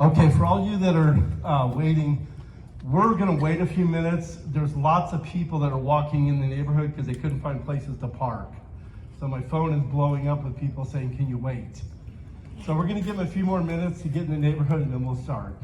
Okay, for all you that are waiting, we're gonna wait a few minutes. There's lots of people that are walking in the neighborhood because they couldn't find places to park. So my phone is blowing up with people saying, can you wait? So we're gonna give them a few more minutes to get in the neighborhood and then we'll start.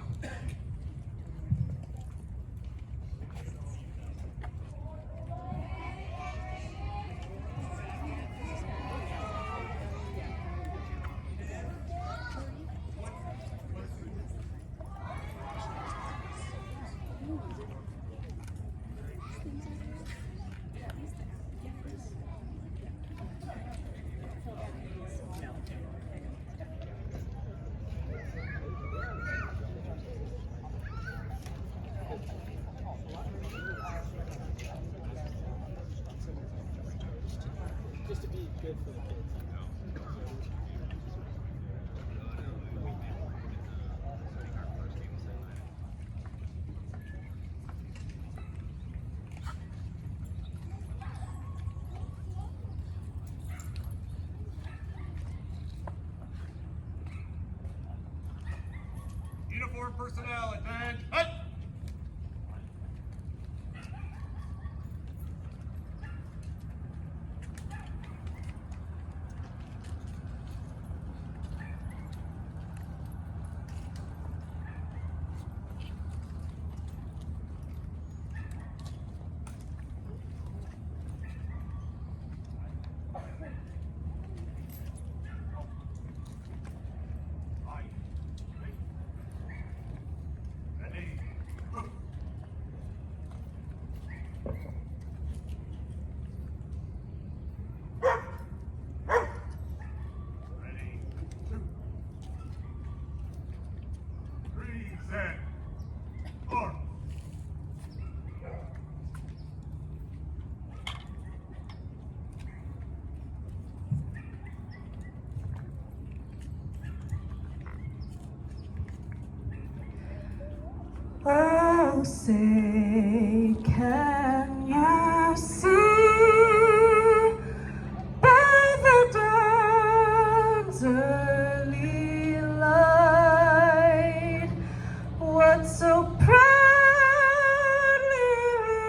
Just to be good for the kids. Uniform personnel, advance. Hut! Oh, say, can you see by the dawn's early light what so proudly we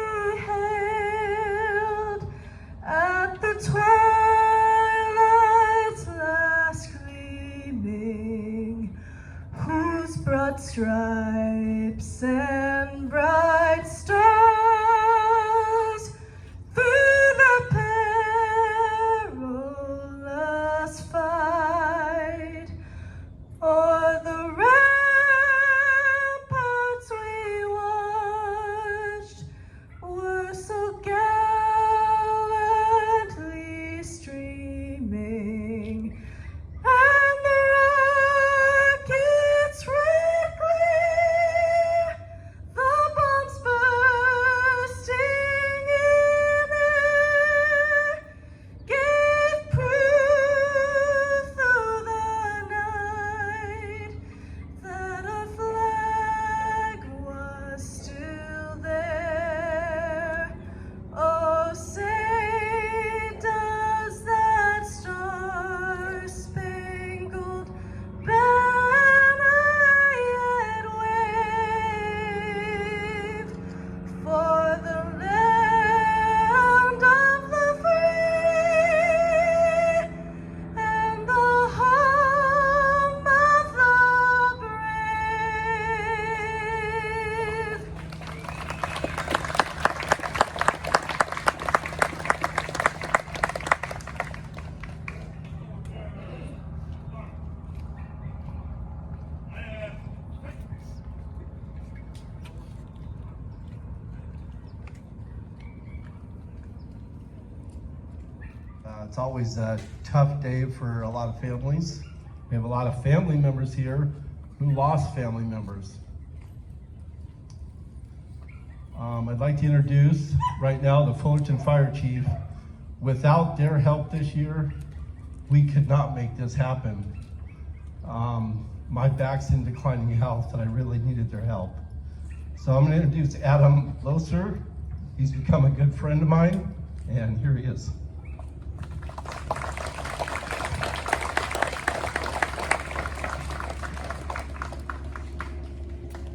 hailed at the twilight's last gleaming, whose broad stripes and bright stars through the perilous fight o'er the ramparts we watched were so gallantly streaming, and the rockets red glare, the bombs bursting in air, gave proof through the night that our flag was still there. Oh, say does that star-spangled banner yet wave for the land of the free and the home of the brave? It's always a tough day for a lot of families. We have a lot of family members here who lost family members. I'd like to introduce right now the Fullerton Fire Chief. Without their help this year, we could not make this happen. My back's in declining health and I really needed their help. So I'm going to introduce Adam Loser. He's become a good friend of mine, and here he is.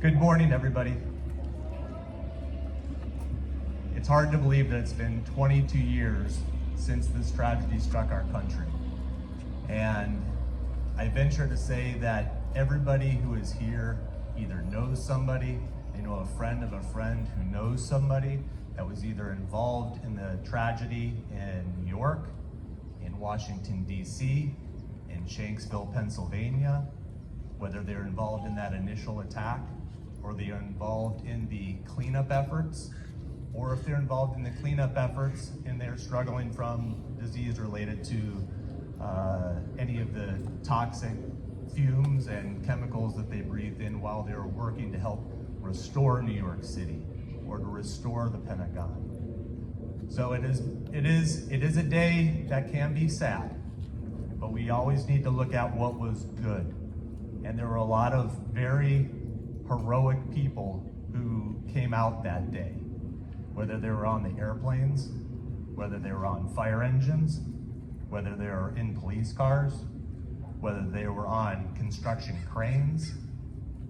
Good morning, everybody. It's hard to believe that it's been 22 years since this tragedy struck our country. And I venture to say that everybody who is here either knows somebody, they know a friend of a friend who knows somebody that was either involved in the tragedy in New York, in Washington, D.C., in Shanksville, Pennsylvania, whether they're involved in that initial attack, or they are involved in the cleanup efforts, or if they're involved in the cleanup efforts and they're struggling from disease related to any of the toxic fumes and chemicals that they breathed in while they were working to help restore New York City or to restore the Pentagon. So it is a day that can be sad, but we always need to look at what was good. And there were a lot of very heroic people who came out that day, whether they were on the airplanes, whether they were on fire engines, whether they were in police cars, whether they were on construction cranes.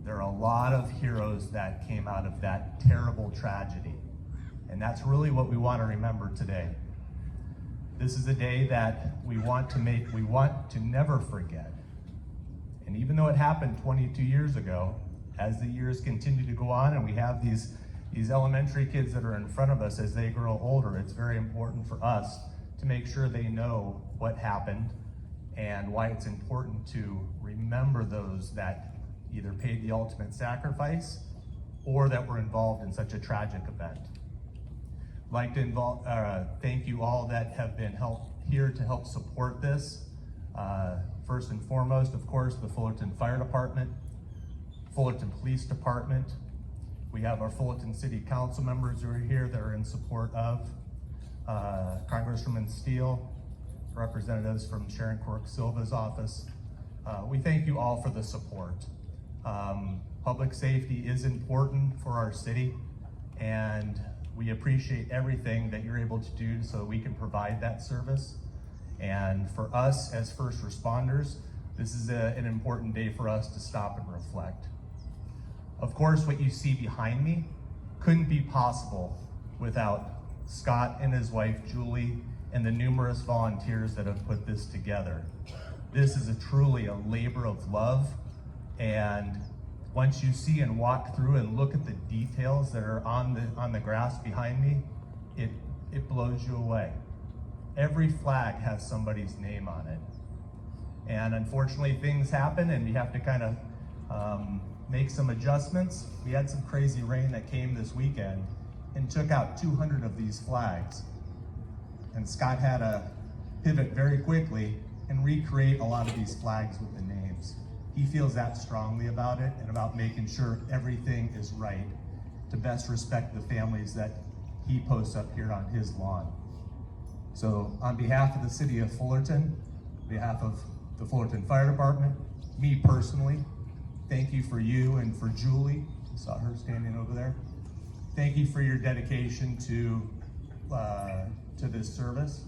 There are a lot of heroes that came out of that terrible tragedy. And that's really what we want to remember today. This is a day that we want to never forget. And even though it happened 22 years ago, as the years continue to go on and we have these elementary kids that are in front of us as they grow older, it's very important for us to make sure they know what happened and why it's important to remember those that either paid the ultimate sacrifice or that were involved in such a tragic event. I'd like to thank you all that have been here to help support this. First and foremost, of course, the Fullerton Fire Department, Fullerton Police Department. We have our Fullerton City Council members who are here that are in support of Congresswoman Steele, representatives from Sharon Quirk Silva's office. We thank you all for the support. Public safety is important for our city, and we appreciate everything that you're able to do so that we can provide that service. And for us as first responders, this is an important day for us to stop and reflect. Of course, what you see behind me couldn't be possible without Scott and his wife, Julie, and the numerous volunteers that have put this together. This is truly a labor of love, and once you see and walk through and look at the details that are on the grass behind me, it blows you away. Every flag has somebody's name on it. And unfortunately, things happen and we have to kind of make some adjustments. We had some crazy rain that came this weekend and took out 200 of these flags. And Scott had to pivot very quickly and recreate a lot of these flags with the names. He feels that strongly about it and about making sure everything is right to best respect the families that he posts up here on his lawn. So on behalf of the city of Fullerton, on behalf of the Fullerton Fire Department, me personally, thank you for you and for Julie. I saw her standing over there. Thank you for your dedication to this service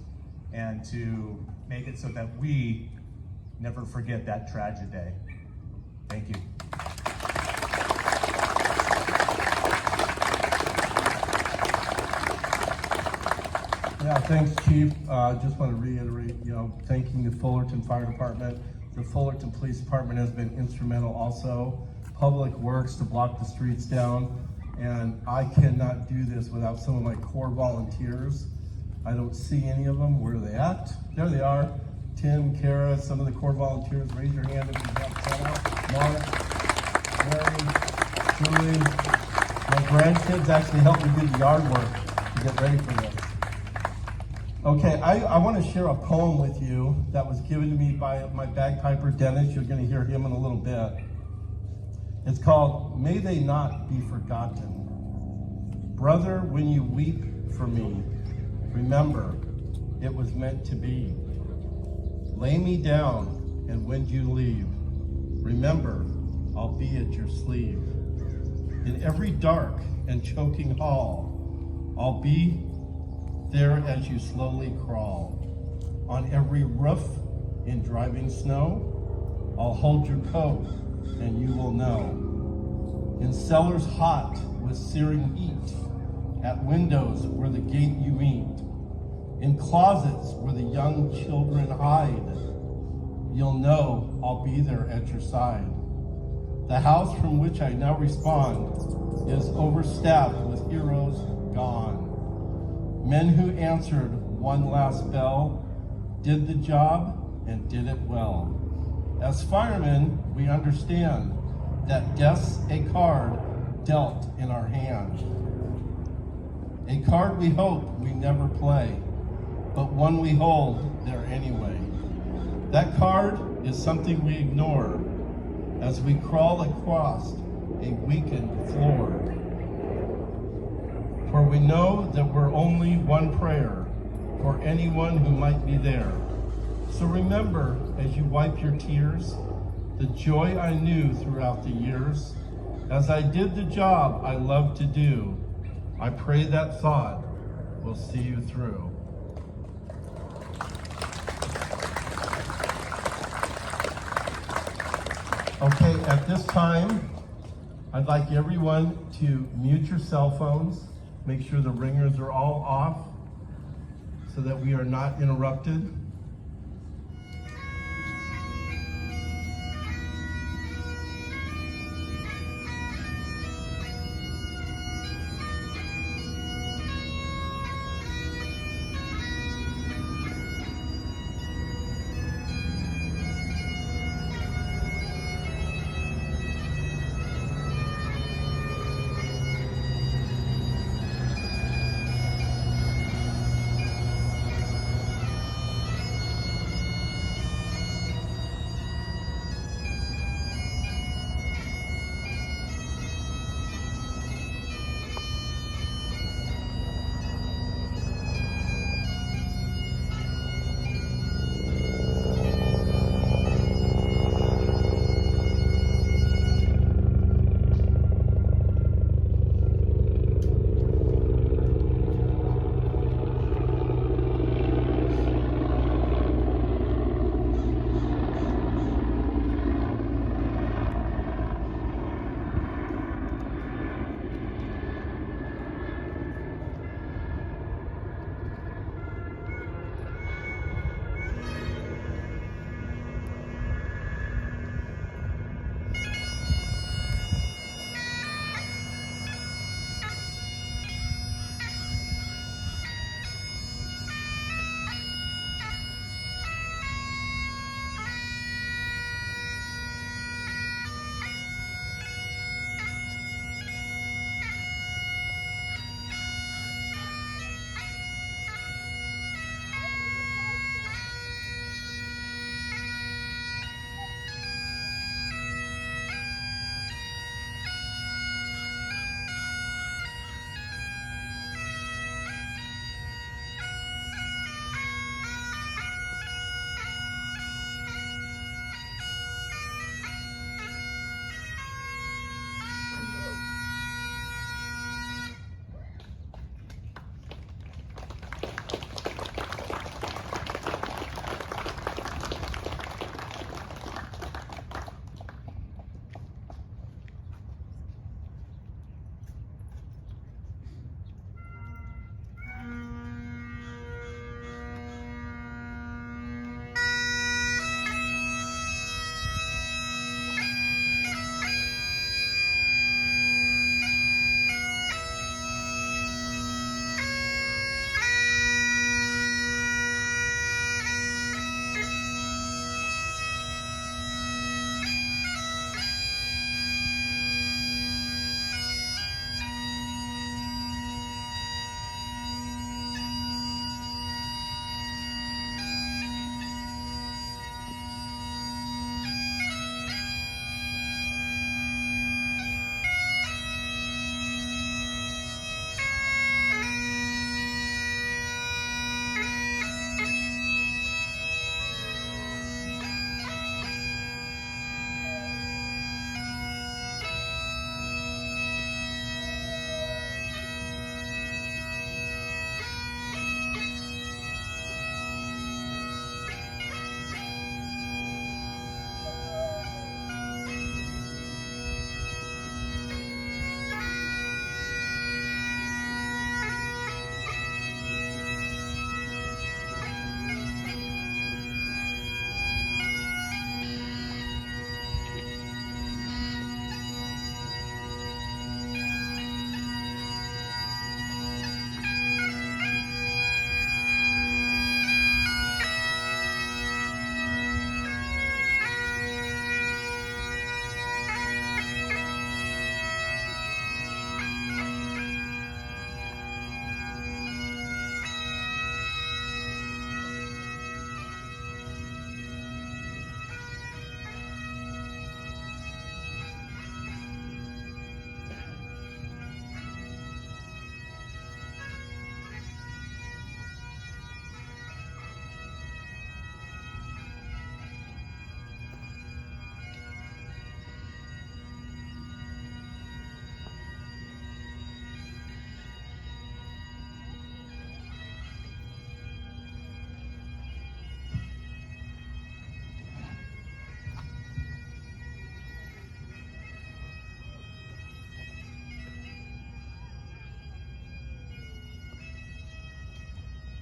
and to make it so that we never forget that tragic day. Thank you. Yeah, thanks, Chief. Just want to reiterate, thanking the Fullerton Fire Department. The Fullerton Police Department has been instrumental also. Public Works to block the streets down. And I cannot do this without some of my core volunteers. I don't see any of them. Where are they at? There they are. Tim, Kara, some of the core volunteers. Raise your hand if you have set out. Mark, Mary, Julie. My grandkids actually helped me do the yard work to get ready for this. Okay, I want to share a poem with you that was given to me by my bagpiper, Dennis. You're going to hear him in a little bit. It's called, May They Not Be Forgotten. Brother, when you weep for me, remember, it was meant to be. Lay me down, and when you leave, remember, I'll be at your sleeve. In every dark and choking hall, I'll be there as you slowly crawl. On every roof in driving snow, I'll hold your coat and you will know. in cellars hot with searing heat, at windows where the gate you meet, in closets where the young children hide. You'll know I'll be there at your side. The house from which I now respond is overstaffed with heroes gone. Men who answered one last bell, did the job and did it well. As firemen, we understand that death's a card dealt in our hand. A card we hope we never play, but one we hold there anyway. That card is something we ignore as we crawl across a weakened floor. For we know that we're only one prayer for anyone who might be there. So remember, as you wipe your tears, the joy I knew throughout the years, as I did the job I loved to do. I pray that thought will see you through. Okay, at this time, I'd like everyone to mute your cell phones. Make sure the ringers are all off so that we are not interrupted.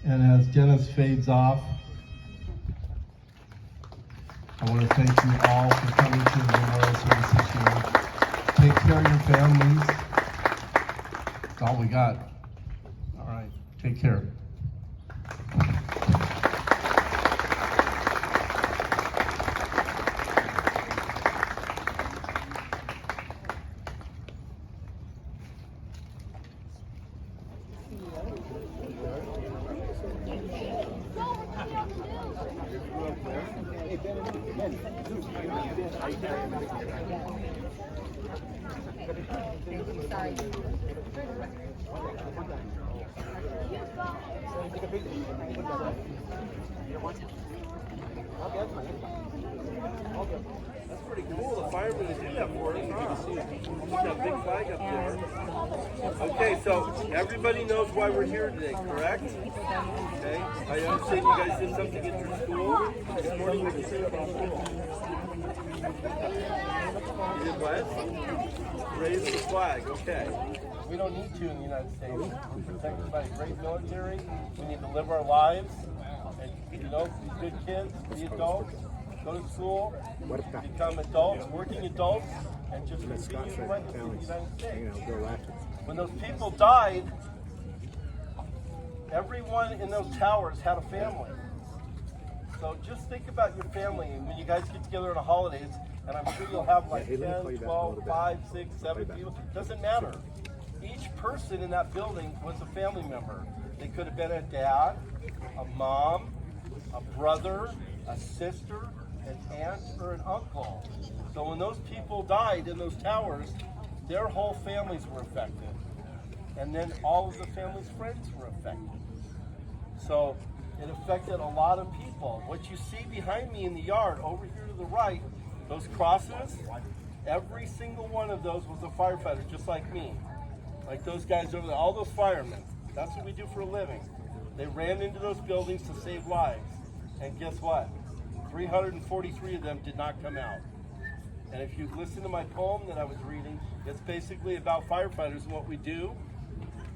And as Dennis fades off, I want to thank you all for coming to the memorial service this year. Take care of your families. That's all we got. All right, take care. That's pretty cool. The firemen did that for us, huh? That big flag up there. Okay, so everybody knows why we're here today, correct? Okay. I understand you guys did something at your school this morning. What did you say about school? You did what? Raise the flag. Okay. We don't need to in the United States. We're protected by a great military. We need to live our lives and, be good kids, be adults, go to school, become adults, working adults, and just continue to legacy in the United States. When those people died, everyone in those towers had a family. So just think about your family when you guys get together on the holidays, and I'm sure you'll have like 10, 12, 5, 6, 7 people. Doesn't matter. Each person in that building was a family member. They could have been a dad, a mom, a brother, a sister, an aunt, or an uncle. So when those people died in those towers, their whole families were affected. And then all of the family's friends were affected. So it affected a lot of people. What you see behind me in the yard, over here to the right, those crosses, every single one of those was a firefighter, just like me. Like those guys over there, all those firemen. That's what we do for a living. They ran into those buildings to save lives. And guess what? 343 of them did not come out. And if you listen to my poem that I was reading, it's basically about firefighters and what we do.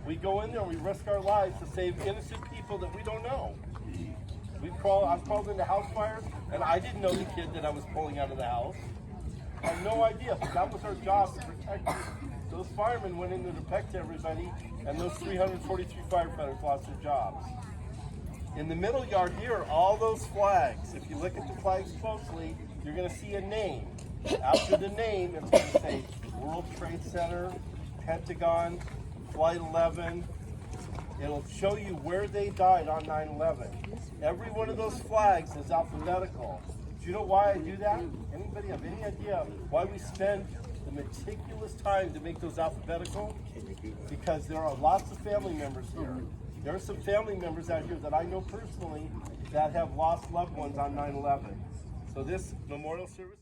We go in there and we risk our lives to save innocent people that we don't know. I've crawled into house fires, and I didn't know the kid that I was pulling out of the house. I had no idea, but that was our job to protect them. Those firemen went in to protect everybody, and those 343 firefighters lost their jobs. In the middle yard here, all those flags, if you look at the flags closely, you're going to see a name. After the name, it's going to say World Trade Center, Pentagon, Flight 11. It'll show you where they died on 9/11. Every one of those flags is alphabetical. Do you know why I do that? Anybody have any idea why we spend the meticulous time to make those alphabetical? Because there are lots of family members here. There are some family members out here that I know personally that have lost loved ones on 9/11. So this memorial service